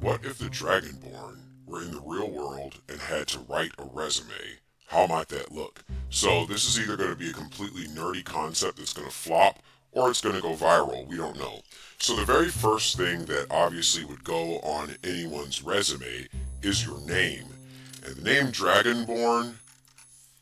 What if the Dragonborn were in the real world and had to write a resume? How might that look? So this is either going to be a completely nerdy concept that's going to flop, or it's going to go viral. We don't know. So the very first thing that obviously would go on anyone's resume is your name. And the name Dragonborn,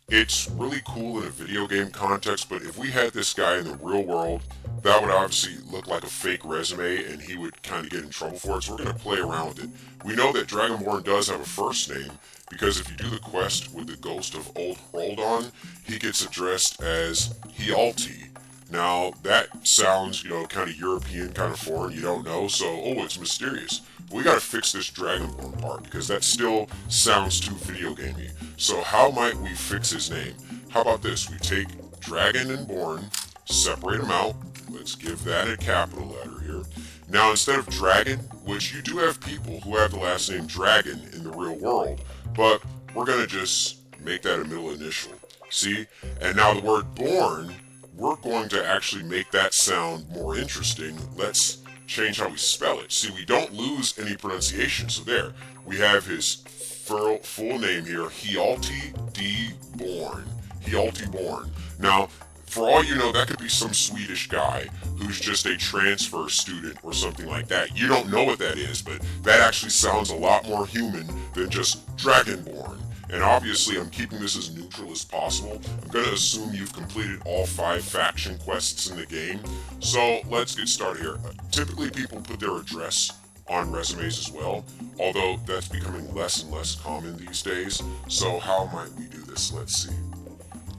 it's really cool in a video game context, but if we had this guy in the real world, that would obviously look like a fake resume and he would kind of get in trouble for it, so we're going to play around with it. We know that Dragonborn does have a first name, because if you do the quest with the ghost of Old Hroldon, he gets addressed as Hjalti. Now, that sounds, kind of European, kind of foreign, you don't know, so, it's mysterious. We gotta fix this Dragonborn part, because that still sounds too video gamey. So how might we fix his name? How about this? We take Dragon and Born, separate them out. Let's give that a capital letter here. Now, instead of Dragon, which you do have people who have the last name Dragon in the real world, but we're gonna just make that a middle initial. See? And now the word Born, we're going to actually make that sound more interesting. Let's change how we spell it. See, we don't lose any pronunciation, so there. We have his full name here, Hjalti D. Born. Hjalti Born. Now, for all you know, that could be some Swedish guy who's just a transfer student or something like that. You don't know what that is, but that actually sounds a lot more human than just Dragonborn. And obviously, I'm keeping this as neutral as possible. I'm going to assume you've completed all 5 faction quests in the game. So let's get started here. Typically, people put their address on resumes as well, although that's becoming less and less common these days. So how might we do this? Let's see.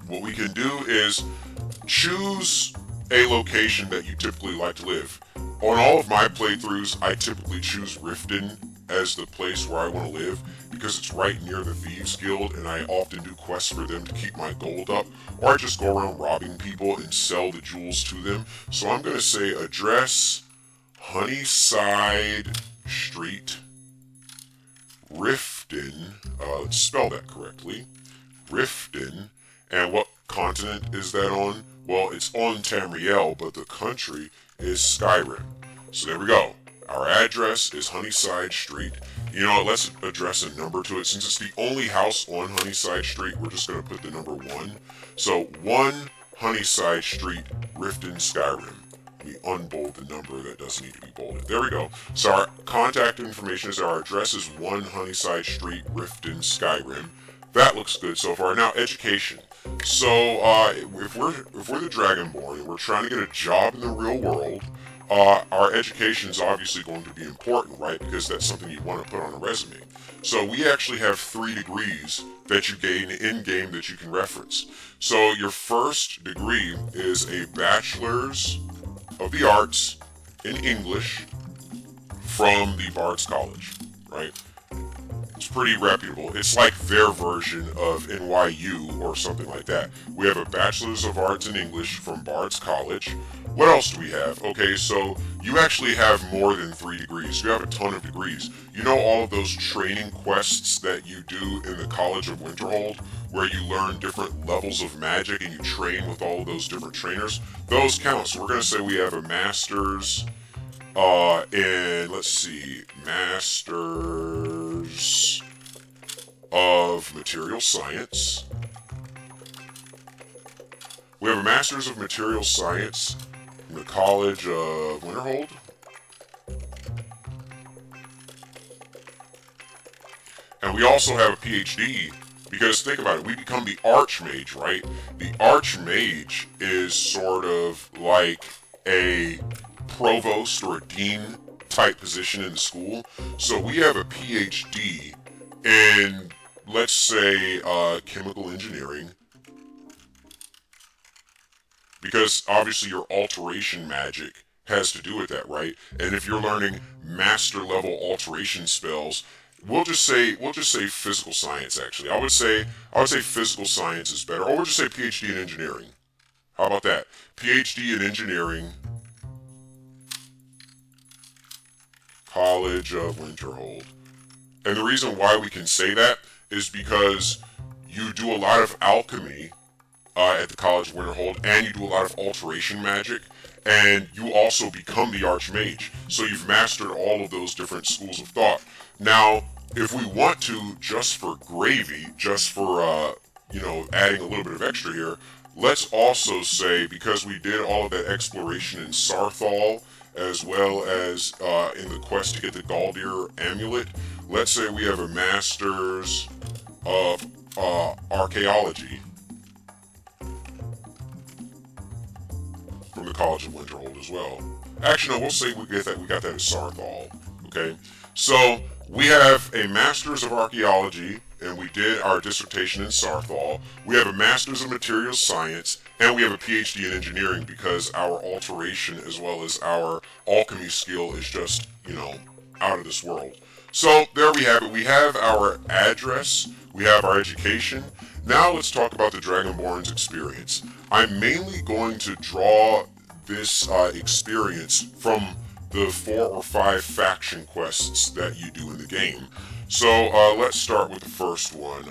What we can do is choose a location that you typically like to live. On all of my playthroughs, I typically choose Riften as the place where I want to live, because it's right near the Thieves Guild and I often do quests for them to keep my gold up, or I just go around robbing people and sell the jewels to them. So I'm going to say address Honeyside Street, Riften, let's spell that correctly, Riften, and what continent is that on? Well, it's on Tamriel, but the country is Skyrim. So there we go. Our address is Honeyside Street. You know what, let's address a number to it. Since it's the only house on Honeyside Street, we're just going to put the number 1. So 1 Honeyside Street, Riften, Skyrim. We unbold the number that doesn't need to be bolded. There we go. So our contact information is our address is 1 Honeyside Street, Riften, Skyrim. That looks good so far. Now, education. So if we're the Dragonborn and we're trying to get a job in the real world, our education is obviously going to be important, right? Because that's something you want to put on a resume. So we actually have 3 degrees that you gain in-game that you can reference. So your first degree is a Bachelor's of the Arts in English from the Bard's College, right? It's pretty reputable. It's like their version of NYU or something like that. We have a Bachelor's of Arts in English from Bard's College. What else do we have? Okay, so you actually have more than 3 degrees. You have a ton of degrees. You know all of those training quests that you do in the College of Winterhold, where you learn different levels of magic and you train with all of those different trainers? Those count. So we're going to say we have a Master's in, let's see, Masters of Material Science. We have a Masters of Material Science from the College of Winterhold. And we also have a PhD, because think about it, we become the Archmage, right? The Archmage is sort of like a provost or a dean type position in the school. So we have a PhD in, let's say, chemical engineering, because obviously your alteration magic has to do with that, right? And if you're learning master level alteration spells, we'll just say physical science. Actually, I would say physical science is better, or we'll just say PhD in engineering. How about that? PhD in engineering, College of Winterhold. And the reason why we can say that is because you do a lot of alchemy at the College of Winterhold, and you do a lot of alteration magic, and you also become the Archmage. So you've mastered all of those different schools of thought. Now, if we want to, just for gravy, just for adding a little bit of extra here, let's also say, because we did all of that exploration in Sarthal, as well as in the quest to get the Galdir amulet, let's say we have a Masters of Archaeology from the College of Winterhold as well. Actually, no, we'll say we got that at Sarthal. Okay, so we have a Masters of Archaeology, and we did our dissertation in Sarthal. We have a Masters of Materials Science, and we have a PhD in Engineering, because our alteration as well as our alchemy skill is just, out of this world. So there we have it. We have our address, we have our education. Now let's talk about the Dragonborn's experience. I'm mainly going to draw this experience from the 4 or 5 faction quests that you do in the game. So let's start with the first one.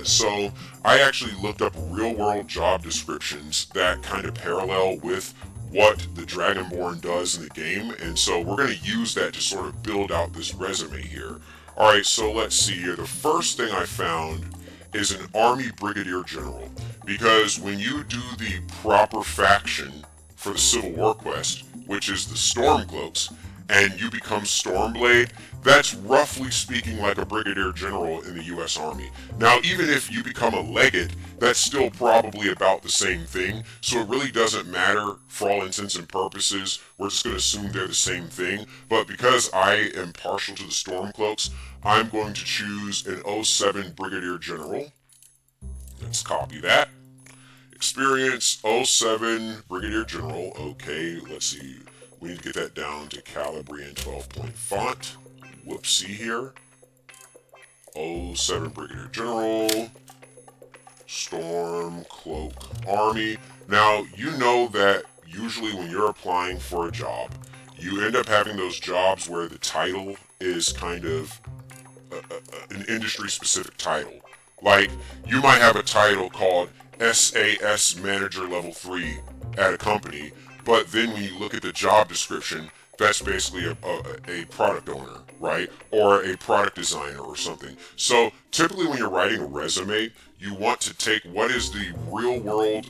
So I actually looked up real-world job descriptions that kind of parallel with what the Dragonborn does in the game, and so we're going to use that to sort of build out this resume here. Alright, so let's see here. The first thing I found is an Army Brigadier General, because when you do the proper faction for the Civil War quest, which is the Stormcloaks, and you become Stormblade, that's roughly speaking like a Brigadier General in the US Army. Now, even if you become a Legate, that's still probably about the same thing, so it really doesn't matter for all intents and purposes. We're just going to assume they're the same thing, but because I am partial to the Stormcloaks, I'm going to choose an 07 Brigadier General. Let's copy that. Experience 07 Brigadier General. Okay, let's see. We need to get that down to Calabrian 12-point font. Whoopsie here. 07 Brigadier General. Stormcloak Army. Now, you know that usually when you're applying for a job, you end up having those jobs where the title is kind of an industry-specific title. Like, you might have a title called SAS Manager Level 3 at a company, but then when you look at the job description, that's basically a product owner, right? Or a product designer or something. So typically when you're writing a resume, you want to take what is the real world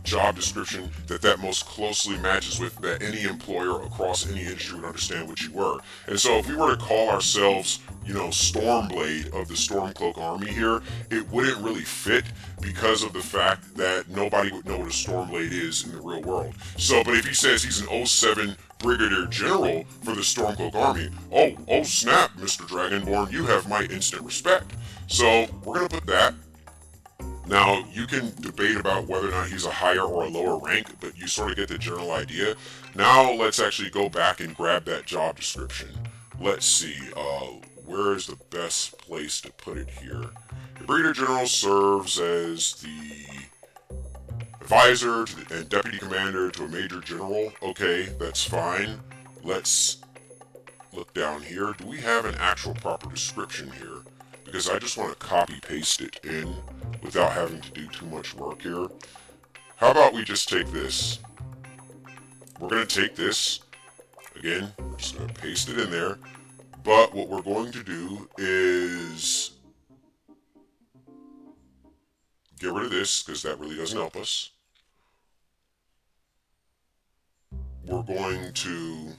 job description that most closely matches with, that any employer across any industry would understand what you were. And so if we were to call ourselves, Stormblade of the Stormcloak Army here, it wouldn't really fit because of the fact that nobody would know what a Stormblade is in the real world. So, but if he says he's an 07 Brigadier General for the Stormcloak Army, oh snap, Mr. Dragonborn, you have my instant respect. So, we're going to put that. Now, you can debate about whether or not he's a higher or a lower rank, but you sort of get the general idea. Now, let's actually go back and grab that job description. Let's see, where is the best place to put it here? The Brigadier General serves as the advisor and deputy commander to a major general. Okay, that's fine. Let's look down here. Do we have an actual proper description here? Because I just want to copy-paste it in without having to do too much work here. How about we just take this? We're going to take this. Again, we're just going to paste it in there. But what we're going to do is get rid of this, because that really doesn't help us. We're going to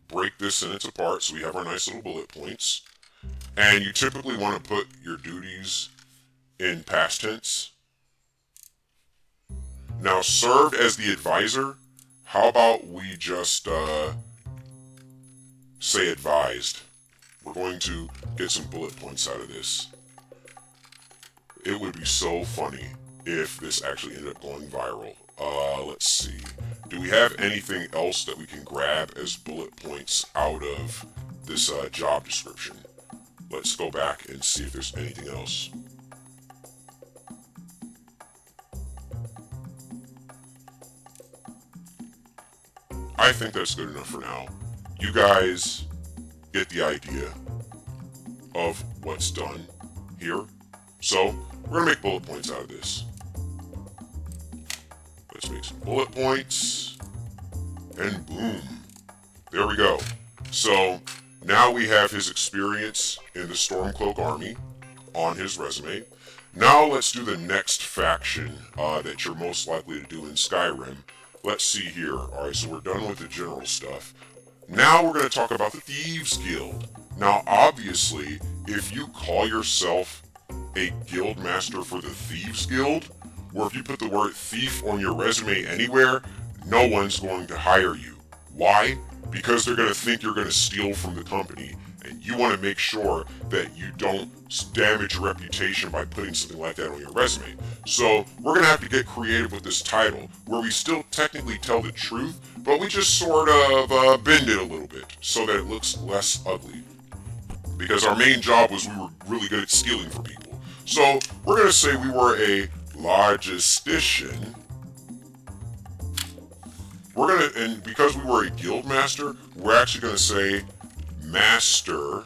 break this sentence apart so we have our nice little bullet points. And you typically want to put your duties in past tense. Now, served as the advisor, how about we just say advised? We're going to get some bullet points out of this. It would be so funny if this actually ended up going viral. Let's see. Do we have anything else that we can grab as bullet points out of this job description? Let's go back and see if there's anything else. I think that's good enough for now. You guys get the idea of what's done here. So, we're going to make bullet points out of this. make some bullet points, and boom. There we go. So now we have his experience in the Stormcloak army on his resume. Now let's do the next faction that you're most likely to do in Skyrim. Let's see here. Alright, so we're done with the general stuff. Now we're going to talk about the Thieves Guild. Now obviously, if you call yourself a guild master for the Thieves Guild, or if you put the word thief on your resume anywhere, no one's going to hire you. Why? Because they're going to think you're going to steal from the company, and you want to make sure that you don't damage your reputation by putting something like that on your resume. So we're going to have to get creative with this title, where we still technically tell the truth, but we just sort of bend it a little bit so that it looks less ugly. Because our main job was we were really good at stealing from people. So we're going to say we were a logistician. And because we were a guild master, we're actually going to say master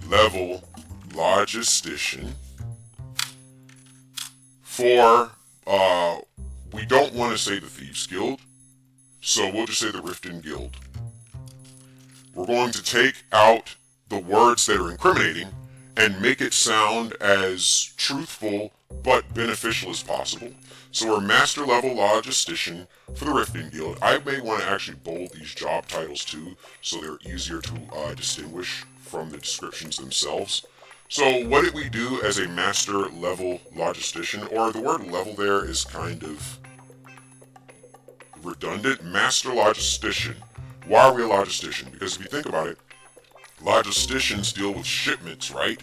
level logistician. For, we don't want to say the Thieves Guild, so we'll just say the Riften Guild. We're going to take out the words that are incriminating and make it sound as truthful but beneficial as possible. So we're Master Level Logistician for the Riften Guild. I may want to actually bold these job titles too, so they're easier to distinguish from the descriptions themselves. So what did we do as a Master Level Logistician? Or the word level there is kind of redundant. Master Logistician. Why are we a logistician? Because if you think about it, logisticians deal with shipments, right?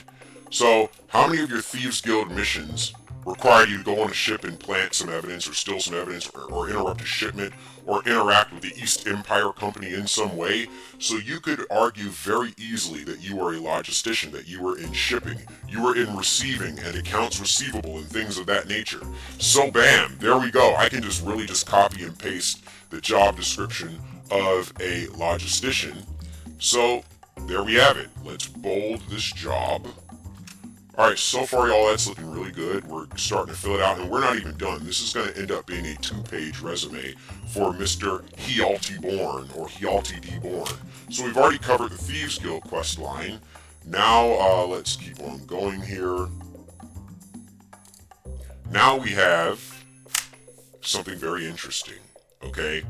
So how many of your Thieves Guild missions require you to go on a ship and plant some evidence or steal some evidence or interrupt a shipment or interact with the East Empire Company in some way? So you could argue very easily that you are a logistician, that you were in shipping, you were in receiving and accounts receivable and things of that nature. So bam, there we go. I can just really just copy and paste the job description of a logistician. So there we have it. Let's bold this job. Alright, so far y'all, that's looking really good. We're starting to fill it out, and we're not even done. This is going to end up being a 2-page resume for Mr. Hjalti or Hjalti D. Born. So we've already covered the Thieves Guild quest line. Now, let's keep on going here. Now we have something very interesting, okay?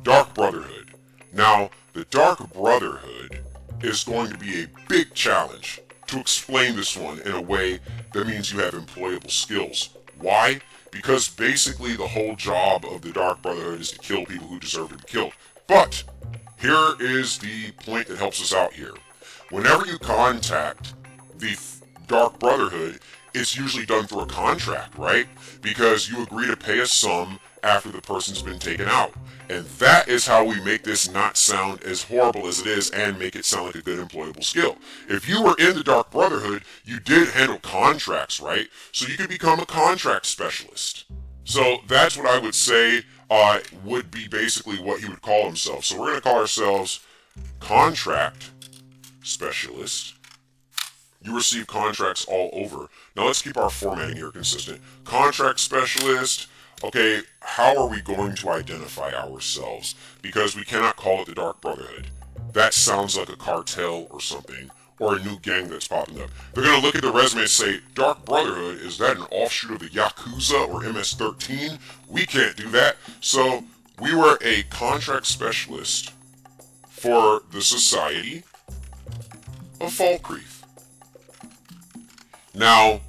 Dark Brotherhood. Now, the Dark Brotherhood is going to be a big challenge to explain this one in a way that means you have employable skills. Why? Because basically the whole job of the Dark Brotherhood is to kill people who deserve to be killed. But here is the point that helps us out here. Whenever you contact the Dark Brotherhood, it's usually done through a contract, right? Because you agree to pay a sum after the person's been taken out. And that is how we make this not sound as horrible as it is and make it sound like a good employable skill. If you were in the Dark Brotherhood, you did handle contracts, right? So you could become a contract specialist. So that's what I would say would be basically what he would call himself. So we're going to call ourselves contract specialist. You receive contracts all over. Now let's keep our formatting here consistent. Contract specialist. Okay, how are we going to identify ourselves? Because we cannot call it the Dark Brotherhood. That sounds like a cartel or something, or a new gang that's popping up. They're going to look at the resume and say, Dark Brotherhood, is that an offshoot of the Yakuza or MS-13? We can't do that. So we were a contract specialist for the Society of Falkreath. Now,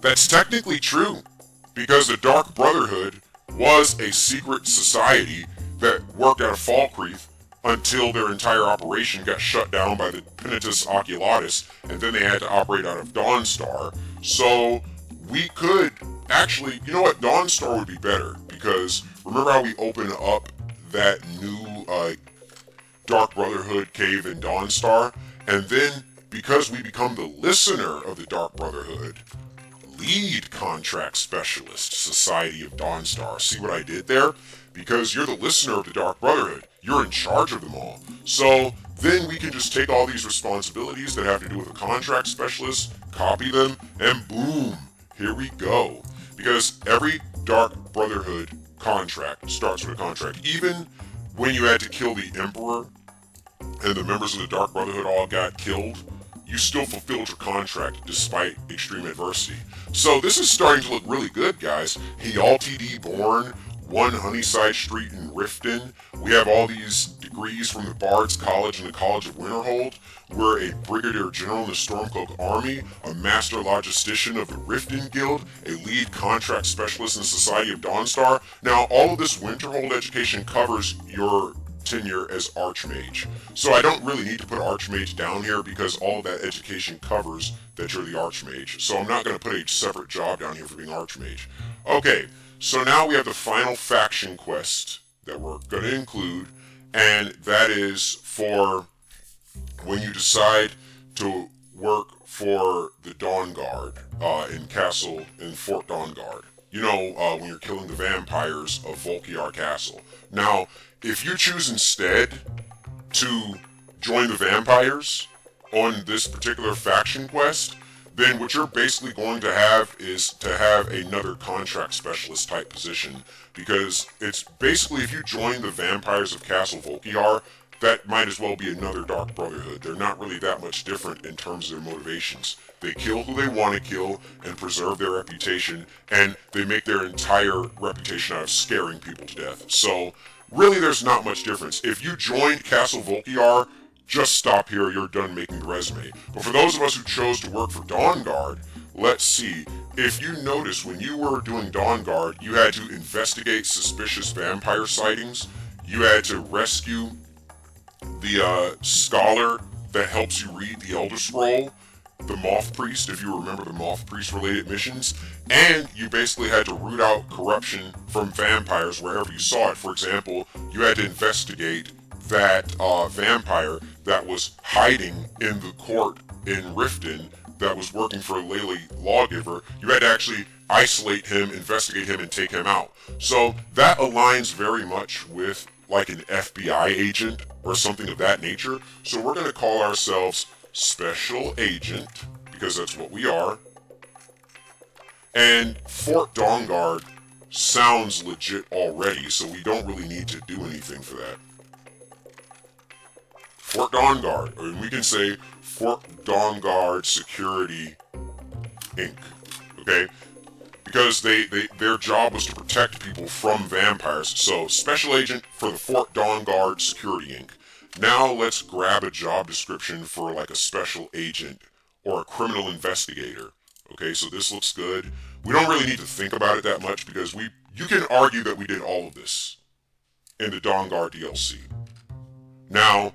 that's technically true, because the Dark Brotherhood was a secret society that worked out of Falkreath until their entire operation got shut down by the Penitus Oculatus, and then they had to operate out of Dawnstar. So we could actually, you know what, Dawnstar would be better, because remember how we open up that new Dark Brotherhood cave in Dawnstar? And then, because we become the listener of the Dark Brotherhood, lead contract specialist, Society of Dawnstar. See what I did there? Because you're the listener of the Dark Brotherhood. You're in charge of them all. So then we can just take all these responsibilities that have to do with a contract specialist, copy them, and boom, here we go. because every Dark Brotherhood contract starts with a contract. Even when you had to kill the Emperor and the members of the Dark Brotherhood all got killed, you still fulfilled your contract despite extreme adversity. So this is starting to look really good, guys. Hjalti Born, 1 Honeyside Street in Riften. We have all these degrees from the Bard's College and the College of Winterhold. We're a Brigadier General in the Stormcloak Army, a Master Logistician of the Riften Guild, a Lead Contract Specialist in the Society of Dawnstar. Now, all of this Winterhold education covers your tenure as Archmage. So I don't really need to put Archmage down here because all of that education covers that you're the Archmage. So I'm not going to put a separate job down here for being Archmage. Okay, so now we have the final faction quest that we're going to include, and that is for when you decide to work for the Dawn Guard in Fort Dawnguard. You know, when you're killing the vampires of Volkiar Castle. Now, if you choose instead to join the vampires on this particular faction quest, then what you're basically going to have is to have another contract specialist type position, because it's basically, if you join the vampires of Castle Volkiar, that might as well be another Dark Brotherhood. They're not really that much different in terms of their motivations. They kill who they want to kill and preserve their reputation, and they make their entire reputation out of scaring people to death. So, really there's not much difference. If you joined Castle Volkiar, just stop here, you're done making the resume. But for those of us who chose to work for Dawn Guard, let's see. If you notice, when you were doing Dawn Guard, you had to investigate suspicious vampire sightings, you had to rescue the scholar that helps you read the Elder Scroll, the Moth Priest, if you remember the Moth Priest related missions, and you basically had to root out corruption from vampires wherever you saw it. For example, you had to investigate that vampire that was hiding in the court in Riften that was working for Lele Lawgiver. You had to actually isolate him, investigate him, and take him out. So that aligns very much with like an FBI agent or something of that nature. So we're going to call ourselves Special Agent, because that's what we are. And Fort Dawnguard sounds legit already, so we don't really need to do anything for that. Fort Dawnguard, or we can say Fort Dawnguard Security Inc. Okay? Because their job was to protect people from vampires. So, Special Agent for the Fort Dawnguard Security Inc. Now let's grab a job description for like a special agent or a criminal investigator. Okay, so this looks good. We don't really need to think about it that much because you can argue that we did all of this in the Dawnguard DLC. Now,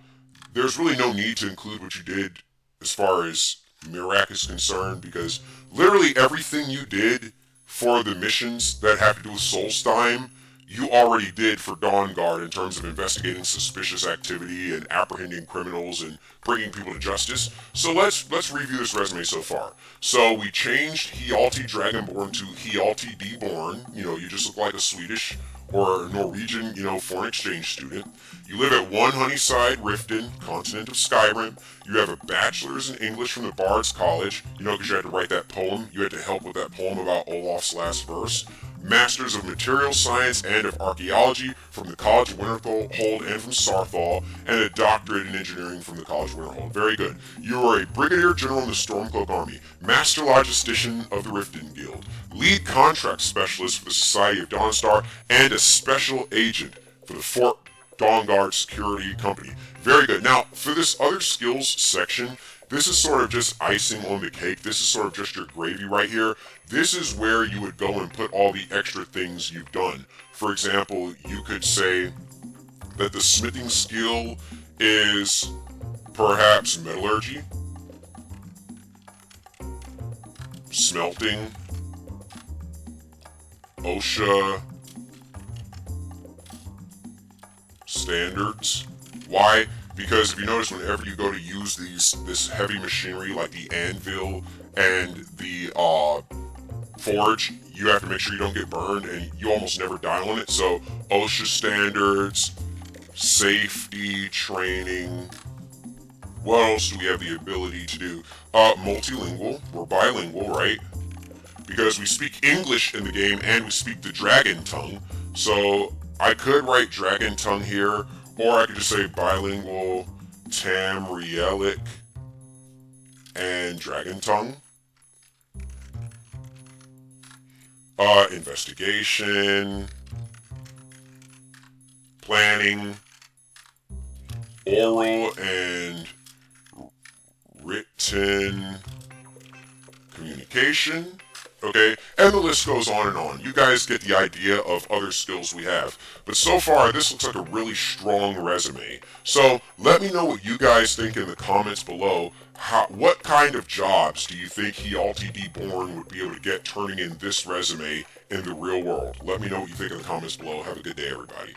there's really no need to include what you did as far as Mirac is concerned, because literally everything you did for the missions that have to do with Solstheim, you already did for Dawnguard in terms of investigating suspicious activity and apprehending criminals and bringing people to justice. So let's review this resume so far. So we changed Hjalti Dragonborn to Hjalti Born. You know, you just look like a Swedish or Norwegian, foreign exchange student. You live at 1 Honeyside, Riften, continent of Skyrim. You have a bachelor's in English from the Bard's College, because you had to write that poem. You had to help with that poem about Olaf's last verse. Masters of Material Science and of Archaeology from the College of Winterhold and from Sarthal, and a doctorate in Engineering from the College of Winterhold. Very good. You are a Brigadier General in the Stormcloak Army, Master Logistician of the Riften Guild, Lead Contract Specialist for the Society of Dawnstar, and a Special Agent for the Fort Dawnguard Security Company. Very good. Now, for this other skills section, this is sort of just icing on the cake. This is sort of just your gravy right here. This is where you would go and put all the extra things you've done. For example, you could say that the smithing skill is perhaps metallurgy, smelting, OSHA standards. Why? Because if you notice, whenever you go to use this heavy machinery like the anvil and the forge, you have to make sure you don't get burned, and you almost never die on it. So OSHA standards, safety training. What else do we have the ability to do? Multilingual. We're bilingual, right? because we speak English in the game and we speak the dragon tongue. So I could write dragon tongue here, or I could just say bilingual Tamrielic and dragon tongue. Investigation, planning, oral and written communication. Okay, and the list goes on and on. You guys get the idea of other skills we have. But so far, this looks like a really strong resume. So let me know what you guys think in the comments below. What kind of jobs do you think Dragonborn would be able to get turning in this resume in the real world? Let me know what you think in the comments below. Have a good day, everybody.